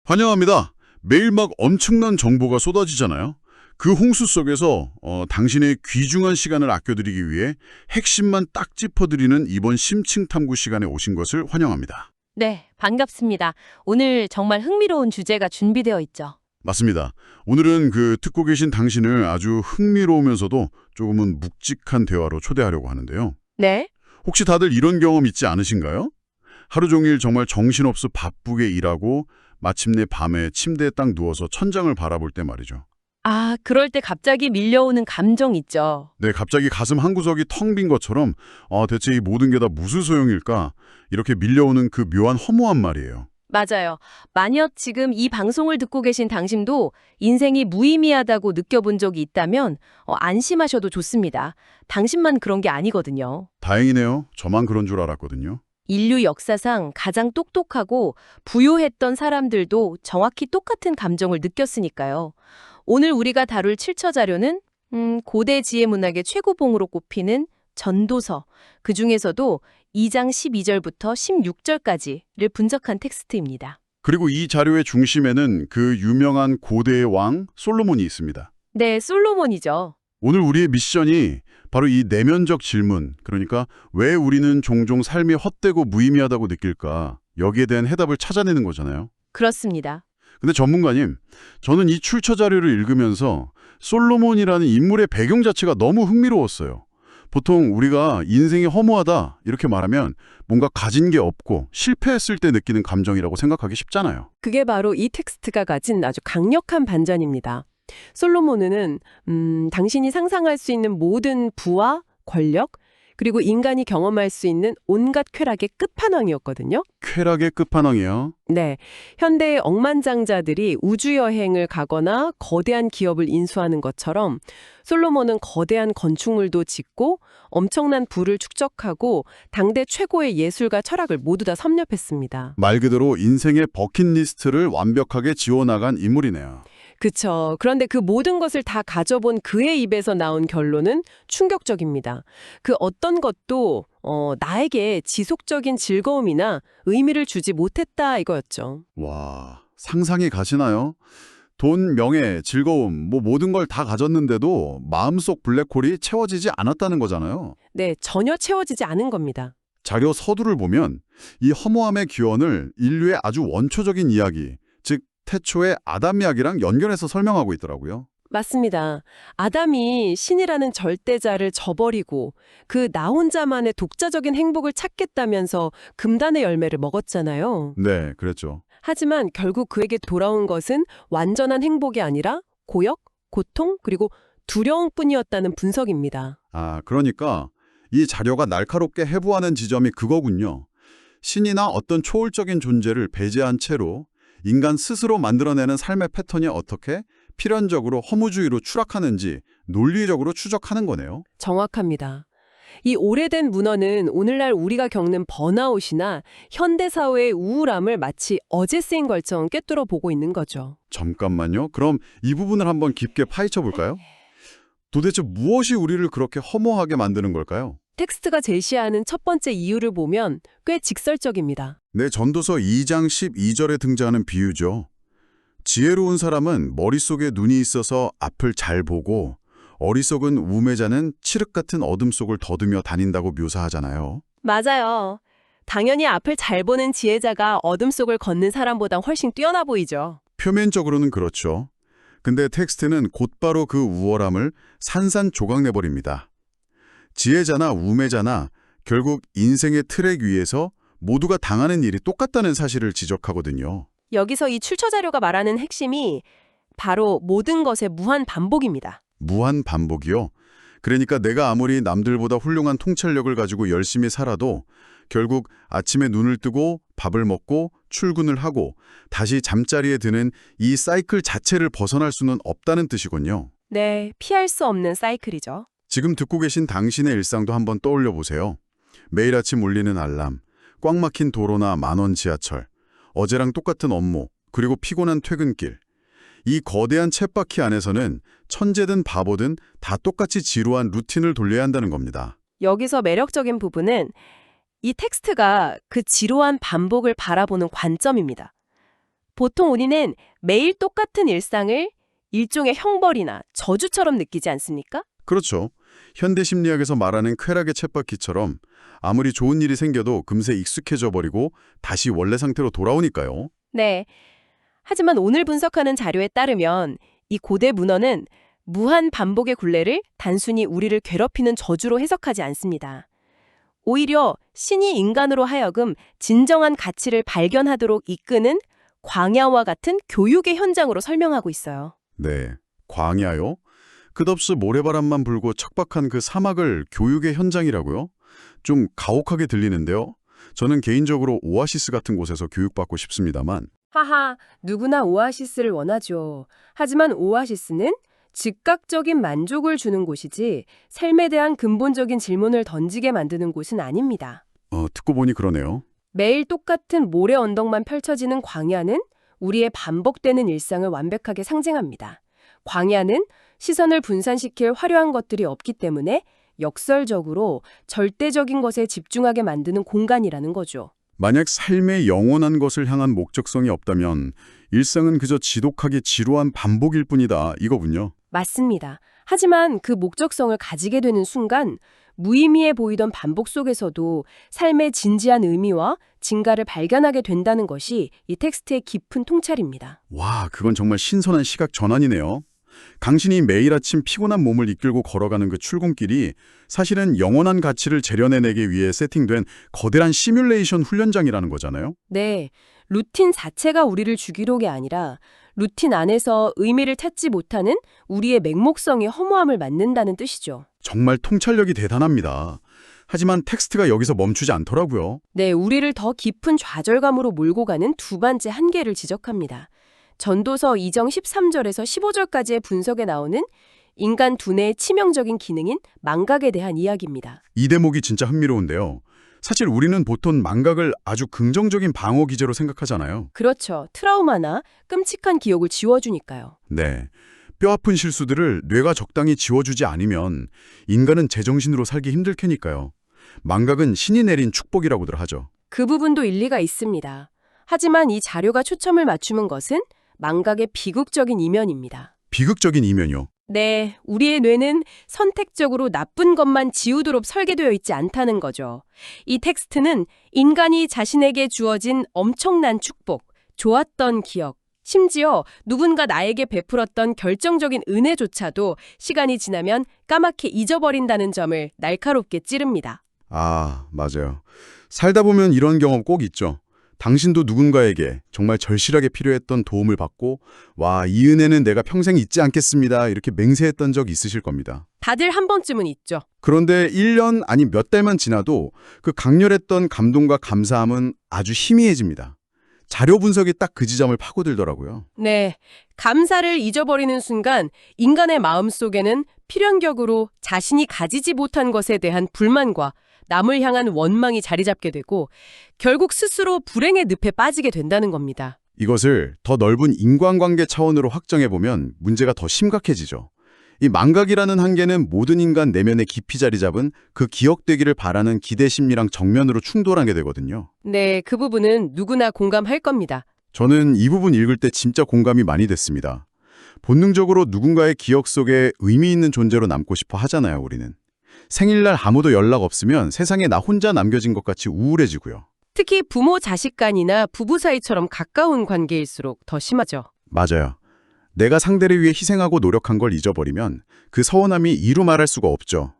환영합니다. 매일 막 엄청난 정보가 쏟아지잖아요. 그 홍수 속에서 당신의 귀중한 시간을 아껴드리기 위해 핵심만 딱 짚어드리는 이번 심층 탐구 시간에 오신 것을 환영합니다. 네, 반갑습니다. 오늘 정말 흥미로운 주제가 준비되어 있죠. 맞습니다. 오늘은 듣고 계신 당신을 아주 흥미로우면서도 조금은 묵직한 대화로 초대하려고 하는데요. 네? 혹시 다들 이런 경험 있지 않으신가요? 하루 종일 정말 정신없어 바쁘게 일하고 마침내 밤에 침대에 딱 누워서 천장을 바라볼 때 말이죠. 아, 그럴 때 갑자기 밀려오는 감정 있죠. 네, 갑자기 가슴 한 구석이 텅 빈 것처럼 대체 이 모든 게 다 무슨 소용일까? 이렇게 밀려오는 그 묘한 허무한 말이에요. 맞아요. 만약 지금 이 방송을 듣고 계신 당신도 인생이 무의미하다고 느껴본 적이 있다면 안심하셔도 좋습니다. 당신만 그런 게 아니거든요. 다행이네요. 저만 그런 줄 알았거든요. 인류 역사상 가장 똑똑하고 부유했던 사람들도 정확히 똑같은 감정을 느꼈으니까요. 오늘 우리가 다룰 칠처자료는 고대 지혜문학의 최고봉으로 꼽히는 전도서, 그중에서도 2장 12절부터 16절까지를 분석한 텍스트입니다. 그리고 이 자료의 중심에는 그 유명한 고대의 왕 솔로몬이 있습니다. 네, 솔로몬이죠. 오늘 우리의 미션이 바로 이 내면적 질문, 그러니까 왜 우리는 종종 삶이 헛되고 무의미하다고 느낄까? 여기에 대한 해답을 찾아내는 거잖아요. 그렇습니다. 근데 전문가님, 저는 이 출처 자료를 읽으면서 솔로몬이라는 인물의 배경 자체가 너무 흥미로웠어요. 보통 우리가 인생이 허무하다 이렇게 말하면 뭔가 가진 게 없고 실패했을 때 느끼는 감정이라고 생각하기 쉽잖아요. 그게 바로 이 텍스트가 가진 아주 강력한 반전입니다. 솔로몬은 당신이 상상할 수 있는 모든 부와 권력, 그리고 인간이 경험할 수 있는 온갖 쾌락의 끝판왕이었거든요. 쾌락의 끝판왕이요. 네, 현대의 억만장자들이 우주여행을 가거나 거대한 기업을 인수하는 것처럼 솔로몬은 거대한 건축물도 짓고 엄청난 부를 축적하고 당대 최고의 예술과 철학을 모두 다 섭렵했습니다. 말 그대로 인생의 버킷리스트를 완벽하게 지워나간 인물이네요. 그쵸. 그런데 그 모든 것을 다 가져본 그의 입에서 나온 결론은 충격적입니다. 그 어떤 것도 나에게 지속적인 즐거움이나 의미를 주지 못했다 이거였죠. 와, 상상이 가시나요? 돈, 명예, 즐거움, 모든 걸 다 가졌는데도 마음속 블랙홀이 채워지지 않았다는 거잖아요. 네, 전혀 채워지지 않은 겁니다. 자료 서두를 보면 이 허무함의 기원을 인류의 아주 원초적인 이야기, 즉 태초의 아담 이야기랑 연결해서 설명하고 있더라고요. 맞습니다. 아담이 신이라는 절대자를 저버리고 그 나 혼자만의 독자적인 행복을 찾겠다면서 금단의 열매를 먹었잖아요. 네, 그랬죠. 하지만 결국 그에게 돌아온 것은 완전한 행복이 아니라 고역, 고통, 그리고 두려움뿐이었다는 분석입니다. 그러니까 이 자료가 날카롭게 해부하는 지점이 그거군요. 신이나 어떤 초월적인 존재를 배제한 채로 인간 스스로 만들어내는 삶의 패턴이 어떻게 필연적으로 허무주의로 추락하는지 논리적으로 추적하는 거네요. 정확합니다. 이 오래된 문헌은 오늘날 우리가 겪는 번아웃이나 현대사회의 우울함을 마치 어제 쓰인 것처럼 꿰뚫어 보고 있는 거죠. 잠깐만요. 그럼 이 부분을 한번 깊게 파헤쳐 볼까요? 도대체 무엇이 우리를 그렇게 허무하게 만드는 걸까요? 텍스트가 제시하는 첫 번째 이유를 보면 꽤 직설적입니다. 네, 전도서 2장 12절에 등장하는 비유죠. 지혜로운 사람은 머릿속에 눈이 있어서 앞을 잘 보고 어리석은 우매자는 칠흑 같은 어둠 속을 더듬여 다닌다고 묘사하잖아요. 맞아요. 당연히 앞을 잘 보는 지혜자가 어둠 속을 걷는 사람보다 훨씬 뛰어나 보이죠. 표면적으로는 그렇죠. 근데 텍스트는 곧바로 그 우월함을 산산조각내버립니다. 지혜자나 우매자나 결국 인생의 트랙 위에서 모두가 당하는 일이 똑같다는 사실을 지적하거든요. 여기서 이 출처 자료가 말하는 핵심이 바로 모든 것의 무한 반복입니다. 무한 반복이요? 그러니까 내가 아무리 남들보다 훌륭한 통찰력을 가지고 열심히 살아도 결국 아침에 눈을 뜨고 밥을 먹고 출근을 하고 다시 잠자리에 드는 이 사이클 자체를 벗어날 수는 없다는 뜻이군요. 네, 피할 수 없는 사이클이죠. 지금 듣고 계신 당신의 일상도 한번 떠올려 보세요. 매일 아침 울리는 알람, 꽉 막힌 도로나 만원 지하철, 어제랑 똑같은 업무, 그리고 피곤한 퇴근길. 이 거대한 쳇바퀴 안에서는 천재든 바보든 다 똑같이 지루한 루틴을 돌려야 한다는 겁니다. 여기서 매력적인 부분은 이 텍스트가 그 지루한 반복을 바라보는 관점입니다. 보통 우리는 매일 똑같은 일상을 일종의 형벌이나 저주처럼 느끼지 않습니까? 그렇죠. 현대 심리학에서 말하는 쾌락의 쳇바퀴처럼 아무리 좋은 일이 생겨도 금세 익숙해져 버리고 다시 원래 상태로 돌아오니까요. 네. 하지만 오늘 분석하는 자료에 따르면 이 고대 문헌은 무한 반복의 굴레를 단순히 우리를 괴롭히는 저주로 해석하지 않습니다. 오히려 신이 인간으로 하여금 진정한 가치를 발견하도록 이끄는 광야와 같은 교육의 현장으로 설명하고 있어요. 네, 광야요? 끝없이 모래바람만 불고 척박한 그 사막을 교육의 현장이라고요? 좀 가혹하게 들리는데요. 저는 개인적으로 오아시스 같은 곳에서 교육받고 싶습니다만. 하하, 누구나 오아시스를 원하죠. 하지만 오아시스는 즉각적인 만족을 주는 곳이지 삶에 대한 근본적인 질문을 던지게 만드는 곳은 아닙니다. 듣고 보니 그러네요. 매일 똑같은 모래 언덕만 펼쳐지는 광야는 우리의 반복되는 일상을 완벽하게 상징합니다. 광야는 시선을 분산시킬 화려한 것들이 없기 때문에 역설적으로 절대적인 것에 집중하게 만드는 공간이라는 거죠. 만약 삶의 영원한 것을 향한 목적성이 없다면 일상은 그저 지독하게 지루한 반복일 뿐이다 이거군요. 맞습니다. 하지만 그 목적성을 가지게 되는 순간 무의미해 보이던 반복 속에서도 삶의 진지한 의미와 진가를 발견하게 된다는 것이 이 텍스트의 깊은 통찰입니다. 와, 그건 정말 신선한 시각 전환이네요. 당신이 매일 아침 피곤한 몸을 이끌고 걸어가는 그 출근길이 사실은 영원한 가치를 재련해내기 위해 세팅된 거대한 시뮬레이션 훈련장이라는 거잖아요. 네, 루틴 자체가 우리를 죽이려는 게 아니라 루틴 안에서 의미를 찾지 못하는 우리의 맹목성의 허무함을 맞는다는 뜻이죠. 정말 통찰력이 대단합니다. 하지만 텍스트가 여기서 멈추지 않더라고요. 네, 우리를 더 깊은 좌절감으로 몰고 가는 두 번째 한계를 지적합니다. 전도서 2장 13절에서 15절까지의 분석에 나오는 인간 두뇌의 치명적인 기능인 망각에 대한 이야기입니다. 이 대목이 진짜 흥미로운데요. 사실 우리는 보통 망각을 아주 긍정적인 방어 기제로 생각하잖아요. 그렇죠. 트라우마나 끔찍한 기억을 지워주니까요. 네. 뼈아픈 실수들을 뇌가 적당히 지워주지 않으면 인간은 제정신으로 살기 힘들 테니까요. 망각은 신이 내린 축복이라고들 하죠. 그 부분도 일리가 있습니다. 하지만 이 자료가 초점을 맞추는 것은 망각의 비극적인 이면입니다. 비극적인 이면이요. 네, 우리의 뇌는 선택적으로 나쁜 것만 지우도록 설계되어 있지 않다는 거죠. 이 텍스트는 인간이 자신에게 주어진 엄청난 축복, 좋았던 기억, 심지어 누군가 나에게 베풀었던 결정적인 은혜조차도 시간이 지나면 까맣게 잊어버린다는 점을 날카롭게 찌릅니다. 아, 맞아요. 살다 보면 이런 경험 꼭 있죠. 당신도 누군가에게 정말 절실하게 필요했던 도움을 받고 와, 이 은혜는 내가 평생 잊지 않겠습니다. 이렇게 맹세했던 적 있으실 겁니다. 다들 한 번쯤은 있죠. 그런데 1년 아니 몇 달만 지나도 그 강렬했던 감동과 감사함은 아주 희미해집니다. 자료 분석이 딱 그 지점을 파고들더라고요. 네, 감사를 잊어버리는 순간 인간의 마음속에는 필연격으로 자신이 가지지 못한 것에 대한 불만과 남을 향한 원망이 자리 잡게 되고 결국 스스로 불행의 늪에 빠지게 된다는 겁니다. 이것을 더 넓은 인간관계 차원으로 확정해보면 문제가 더 심각해지죠. 이 망각이라는 한계는 모든 인간 내면에 깊이 자리 잡은 그 기억되기를 바라는 기대 심리랑 정면으로 충돌하게 되거든요. 네, 그 부분은 누구나 공감할 겁니다. 저는 이 부분 읽을 때 진짜 공감이 많이 됐습니다. 본능적으로 누군가의 기억 속에 의미 있는 존재로 남고 싶어 하잖아요, 우리는. 생일날 아무도 연락 없으면 세상에 나 혼자 남겨진 것 같이 우울해지고요. 특히 부모 자식 간이나 부부 사이처럼 가까운 관계일수록 더 심하죠. 맞아요. 내가 상대를 위해 희생하고 노력한 걸 잊어버리면 그 서운함이 이루 말할 수가 없죠.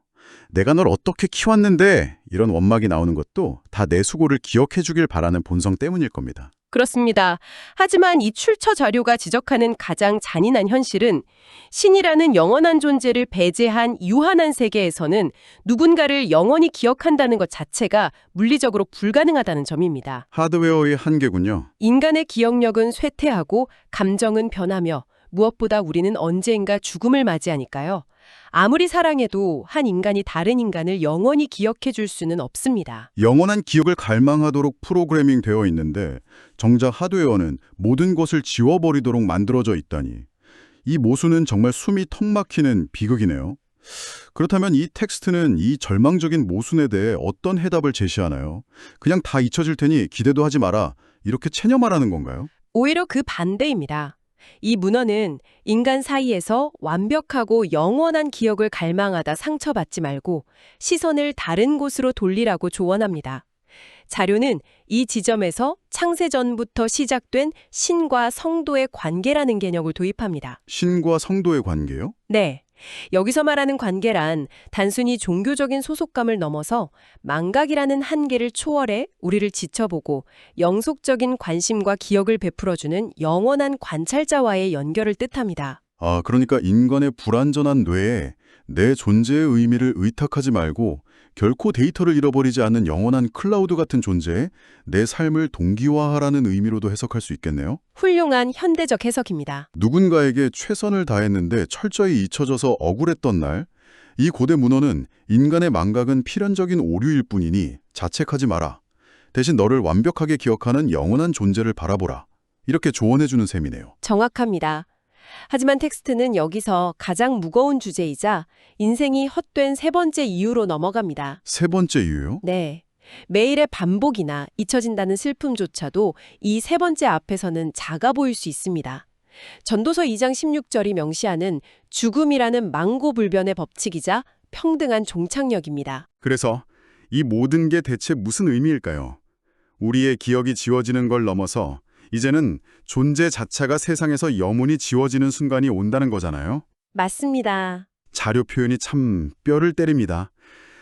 내가 널 어떻게 키웠는데 이런 원망이 나오는 것도 다 내 수고를 기억해 주길 바라는 본성 때문일 겁니다. 그렇습니다. 하지만 이 출처 자료가 지적하는 가장 잔인한 현실은 신이라는 영원한 존재를 배제한 유한한 세계에서는 누군가를 영원히 기억한다는 것 자체가 물리적으로 불가능하다는 점입니다. 하드웨어의 한계군요. 인간의 기억력은 쇠퇴하고 감정은 변하며 무엇보다 우리는 언젠가 죽음을 맞이하니까요. 아무리 사랑해도 한 인간이 다른 인간을 영원히 기억해 줄 수는 없습니다. 영원한 기억을 갈망하도록 프로그래밍 되어 있는데 정작 하드웨어는 모든 것을 지워버리도록 만들어져 있다니. 이 모순은 정말 숨이 턱 막히는 비극이네요. 그렇다면 이 텍스트는 이 절망적인 모순에 대해 어떤 해답을 제시하나요? 그냥 다 잊혀질 테니 기대도 하지 마라. 이렇게 체념하라는 건가요? 오히려 그 반대입니다. 이 문헌은 인간 사이에서 완벽하고 영원한 기억을 갈망하다 상처받지 말고 시선을 다른 곳으로 돌리라고 조언합니다. 자료는 이 지점에서 창세전부터 시작된 신과 성도의 관계라는 개념을 도입합니다. 신과 성도의 관계요? 네. 여기서 말하는 관계란 단순히 종교적인 소속감을 넘어서 망각이라는 한계를 초월해 우리를 지켜보고 영속적인 관심과 기억을 베풀어주는 영원한 관찰자와의 연결을 뜻합니다. 아, 그러니까 인간의 불완전한 뇌에 내 존재의 의미를 의탁하지 말고 결코 데이터를 잃어버리지 않는 영원한 클라우드 같은 존재에 내 삶을 동기화하라는 의미로도 해석할 수 있겠네요. 훌륭한 현대적 해석입니다. 누군가에게 최선을 다했는데 철저히 잊혀져서 억울했던 날, 이 고대 문헌은 인간의 망각은 필연적인 오류일 뿐이니 자책하지 마라. 대신 너를 완벽하게 기억하는 영원한 존재를 바라보라. 이렇게 조언해주는 셈이네요. 정확합니다. 하지만 텍스트는 여기서 가장 무거운 주제이자 인생이 헛된 세 번째 이유로 넘어갑니다. 세 번째 이유요? 네. 매일의 반복이나 잊혀진다는 슬픔조차도 이 세 번째 앞에서는 작아 보일 수 있습니다. 전도서 2장 16절이 명시하는 죽음이라는 망고불변의 법칙이자 평등한 종착역입니다. 그래서 이 모든 게 대체 무슨 의미일까요? 우리의 기억이 지워지는 걸 넘어서 이제는 존재 자체가 세상에서 영원히 지워지는 순간이 온다는 거잖아요. 맞습니다. 자료 표현이 참 뼈를 때립니다.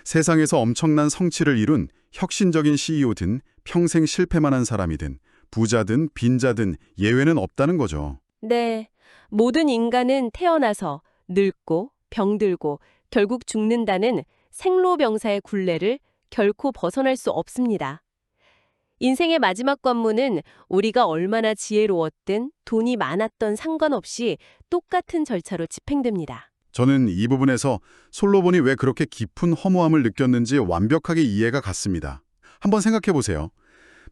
세상에서 엄청난 성취를 이룬 혁신적인 CEO든 평생 실패만 한 사람이든 부자든 빈자든 예외는 없다는 거죠. 네. 모든 인간은 태어나서 늙고 병들고 결국 죽는다는 생로병사의 굴레를 결코 벗어날 수 없습니다. 인생의 마지막 관문은 우리가 얼마나 지혜로웠든 돈이 많았던 상관없이 똑같은 절차로 집행됩니다. 저는 이 부분에서 솔로몬이 왜 그렇게 깊은 허무함을 느꼈는지 완벽하게 이해가 갔습니다. 한번 생각해 보세요.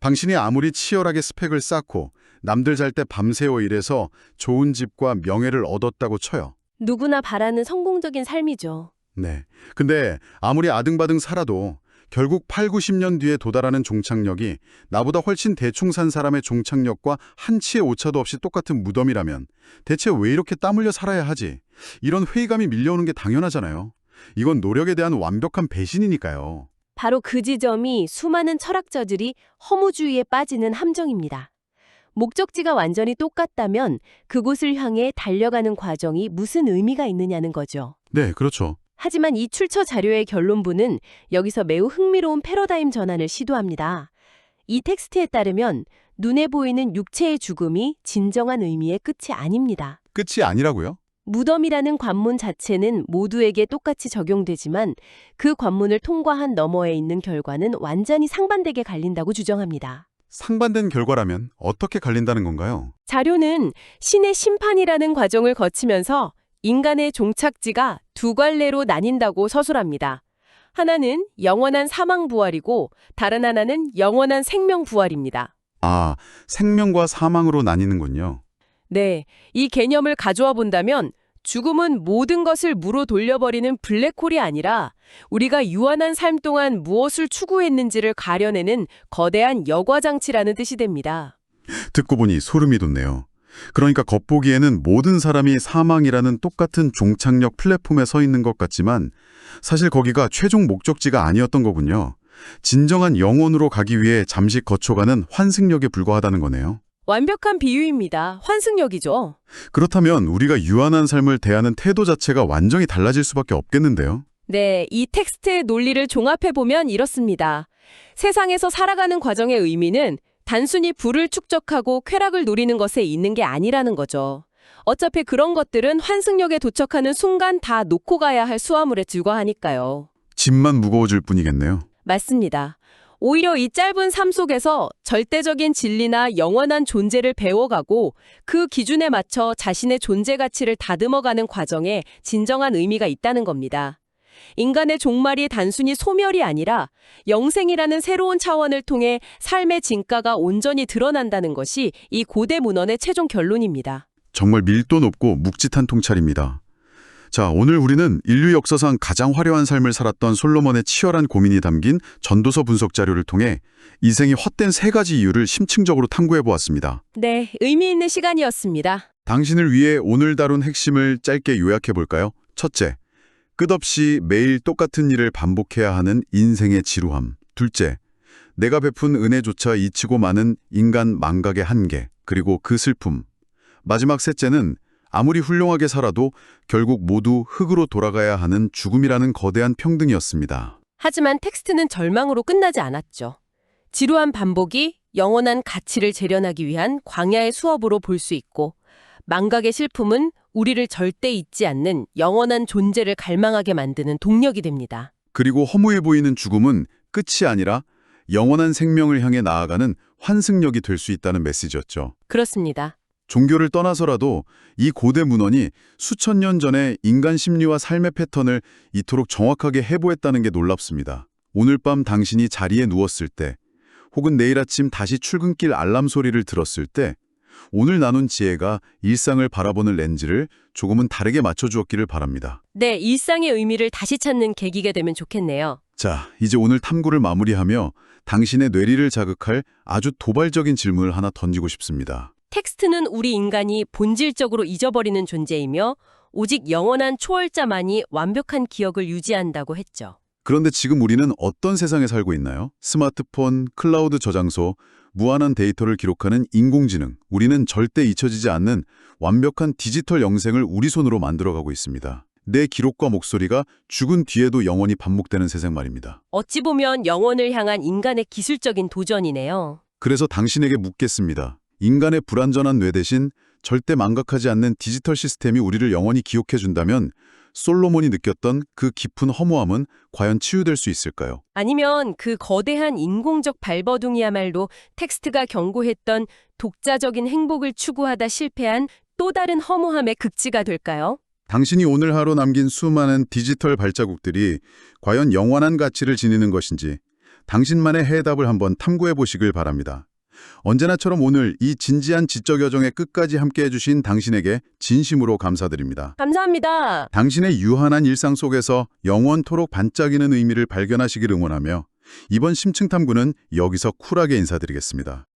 당신이 아무리 치열하게 스펙을 쌓고 남들 잘 때 밤새워 일해서 좋은 집과 명예를 얻었다고 쳐요. 누구나 바라는 성공적인 삶이죠. 네. 근데 아무리 아등바등 살아도 결국 8, 90년 뒤에 도달하는 종착역이 나보다 훨씬 대충 산 사람의 종착역과 한치의 오차도 없이 똑같은 무덤이라면 대체 왜 이렇게 땀 흘려 살아야 하지? 이런 회의감이 밀려오는 게 당연하잖아요. 이건 노력에 대한 완벽한 배신이니까요. 바로 그 지점이 수많은 철학자들이 허무주의에 빠지는 함정입니다. 목적지가 완전히 똑같다면 그곳을 향해 달려가는 과정이 무슨 의미가 있느냐는 거죠. 네, 그렇죠. 하지만 이 출처 자료의 결론부는 여기서 매우 흥미로운 패러다임 전환을 시도합니다. 이 텍스트에 따르면 눈에 보이는 육체의 죽음이 진정한 의미의 끝이 아닙니다. 끝이 아니라고요? 무덤이라는 관문 자체는 모두에게 똑같이 적용되지만 그 관문을 통과한 너머에 있는 결과는 완전히 상반되게 갈린다고 주장합니다. 상반된 결과라면 어떻게 갈린다는 건가요? 자료는 신의 심판이라는 과정을 거치면서 인간의 종착지가 두 갈래로 나뉜다고 서술합니다. 하나는 영원한 사망 부활이고 다른 하나는 영원한 생명 부활입니다. 아, 생명과 사망으로 나뉘는군요. 네, 이 개념을 가져와 본다면 죽음은 모든 것을 무로 돌려버리는 블랙홀이 아니라 우리가 유한한 삶 동안 무엇을 추구했는지를 가려내는 거대한 여과장치라는 뜻이 됩니다. 듣고 보니 소름이 돋네요. 그러니까 겉보기에는 모든 사람이 사망이라는 똑같은 종착역 플랫폼에 서 있는 것 같지만 사실 거기가 최종 목적지가 아니었던 거군요. 진정한 영혼으로 가기 위해 잠시 거쳐가는 환승역에 불과하다는 거네요. 완벽한 비유입니다. 환승역이죠. 그렇다면 우리가 유한한 삶을 대하는 태도 자체가 완전히 달라질 수밖에 없겠는데요. 네, 이 텍스트의 논리를 종합해보면 이렇습니다. 세상에서 살아가는 과정의 의미는 단순히 부를 축적하고 쾌락을 누리는 것에 있는 게 아니라는 거죠. 어차피 그런 것들은 환승역에 도착하는 순간 다 놓고 가야 할 수화물에 불과하니까요. 짐만 무거워질 뿐이겠네요. 맞습니다. 오히려 이 짧은 삶 속에서 절대적인 진리나 영원한 존재를 배워가고 그 기준에 맞춰 자신의 존재 가치를 다듬어가는 과정에 진정한 의미가 있다는 겁니다. 인간의 종말이 단순히 소멸이 아니라 영생이라는 새로운 차원을 통해 삶의 진가가 온전히 드러난다는 것이 이 고대 문헌의 최종 결론입니다. 정말 밀도 높고 묵직한 통찰입니다. 자, 오늘 우리는 인류 역사상 가장 화려한 삶을 살았던 솔로몬의 치열한 고민이 담긴 전도서 분석 자료를 통해 인생이 헛된 3가지 이유를 심층적으로 탐구해 보았습니다. 네, 의미 있는 시간이었습니다. 당신을 위해 오늘 다룬 핵심을 짧게 요약해 볼까요? 첫째, 끝없이 매일 똑같은 일을 반복해야 하는 인생의 지루함. 둘째, 내가 베푼 은혜조차 잊히고 마는 인간 망각의 한계, 그리고 그 슬픔. 마지막 셋째는 아무리 훌륭하게 살아도 결국 모두 흙으로 돌아가야 하는 죽음이라는 거대한 평등이었습니다. 하지만 텍스트는 절망으로 끝나지 않았죠. 지루한 반복이 영원한 가치를 재련하기 위한 광야의 수업으로 볼 수 있고, 망각의 슬픔은 우리를 절대 잊지 않는 영원한 존재를 갈망하게 만드는 동력이 됩니다. 그리고 허무해 보이는 죽음은 끝이 아니라 영원한 생명을 향해 나아가는 환승역이 될 수 있다는 메시지였죠. 그렇습니다. 종교를 떠나서라도 이 고대 문헌이 수천 년 전에 인간 심리와 삶의 패턴을 이토록 정확하게 해부했다는 게 놀랍습니다. 오늘 밤 당신이 자리에 누웠을 때, 혹은 내일 아침 다시 출근길 알람 소리를 들었을 때, 오늘 나눈 지혜가 일상을 바라보는 렌즈를 조금은 다르게 맞춰주었기를 바랍니다. 네, 일상의 의미를 다시 찾는 계기가 되면 좋겠네요. 자, 이제 오늘 탐구를 마무리하며 당신의 뇌리를 자극할 아주 도발적인 질문을 하나 던지고 싶습니다. 텍스트는 우리 인간이 본질적으로 잊어버리는 존재이며 오직 영원한 초월자만이 완벽한 기억을 유지한다고 했죠. 그런데 지금 우리는 어떤 세상에 살고 있나요? 스마트폰, 클라우드 저장소, 무한한 데이터를 기록하는 인공지능, 우리는 절대 잊혀지지 않는 완벽한 디지털 영생을 우리 손으로 만들어가고 있습니다. 내 기록과 목소리가 죽은 뒤에도 영원히 반복되는 세상 말입니다. 어찌 보면 영원을 향한 인간의 기술적인 도전이네요. 그래서 당신에게 묻겠습니다. 인간의 불완전한 뇌 대신 절대 망각하지 않는 디지털 시스템이 우리를 영원히 기억해준다면 솔로몬이 느꼈던 그 깊은 허무함은 과연 치유될 수 있을까요? 아니면 그 거대한 인공적 발버둥이야말로 텍스트가 경고했던 독자적인 행복을 추구하다 실패한 또 다른 허무함의 극치가 될까요? 당신이 오늘 하루 남긴 수많은 디지털 발자국들이 과연 영원한 가치를 지니는 것인지 당신만의 해답을 한번 탐구해 보시길 바랍니다. 언제나처럼 오늘 이 진지한 지적 여정의 끝까지 함께해 주신 당신에게 진심으로 감사드립니다. 감사합니다. 당신의 유한한 일상 속에서 영원토록 반짝이는 의미를 발견하시길 응원하며 이번 심층 탐구는 여기서 쿨하게 인사드리겠습니다.